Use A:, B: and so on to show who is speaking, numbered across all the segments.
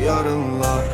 A: yarınlar.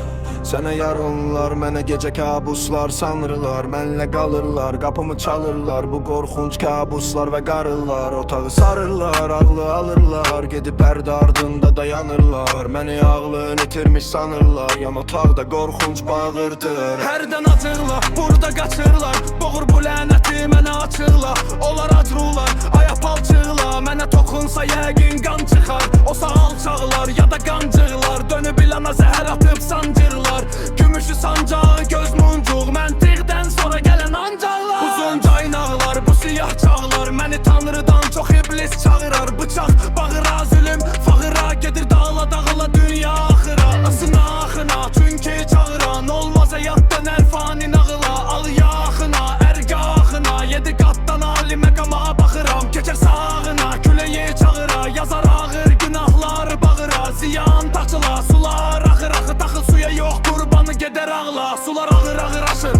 A: Sənə yarınlar, mənə gecə kabuslar sanırlar. Mənlə qalırlar, qapımı çalırlar. Bu qorxunc kabuslar və qarırlar. Otağı sarırlar, ağlı alırlar. Gedib pərdə ardında dayanırlar. Məni ağlını itirmiş sanırlar. Yan otaqda qorxunc bağırdır. Hərdən acırlar, burada qaçırlar. Boğur bu lənəti mənə açırlar. Onlar acrular, aya palçırlar. Mənə toxunsa yəqin qan çıxar. O sağalçaqlar ya da qancıqlar. Dönüb ilana zəhər atıb sancırlar. Gümüşü sancağı göz muncuq. Məntiqdən sonra gələn ancaqlar. Uzun caynaqlar, bu siyah çağlar. Məni tanrıdan çox iblis çağırar. Bıçaq bağıra zülüm, fağıra. Gedir dağla dağıla dünya axıra. Isına axına, çünki çağıran olmaz həyat dönər fani nağıla. Al yaxına, ərgahına. 7 qatdan ali məqama baxıram. Keçər sağına, küləyi çağıra. Yazar ağır günahlar bağıra. Ziyan taçıla, sular axır axı. Taxıl suya yox, qurbanı gedər ağla. Sular ağır ağır aşır,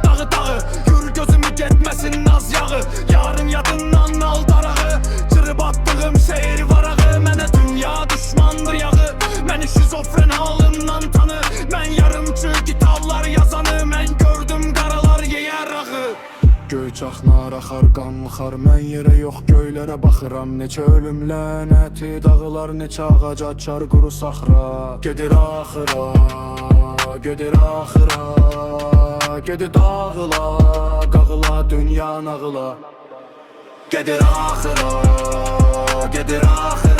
A: dağı dağı. Yürü gözümü getməsin naz yağı. Yarın yadından al darağı. Cırıb attığım şehir varağı. Mənə dünya düşmandır yağı. Məni şizofren halımdan tanı. Mən yarımçı kitablar yazanı. Mən gördüm qaralar yeyər ağı. Göy çaxnar, axar qanxar. Mən yerə yox göylərə baxıram. Neçə ölüm lənəti dağılar. Neçə ağac açar quru saxra. Gedir axıra, gedir axıra. Gedir dağıla, qağıla, dünya nağıla. Gedir axıra, gedir axıra.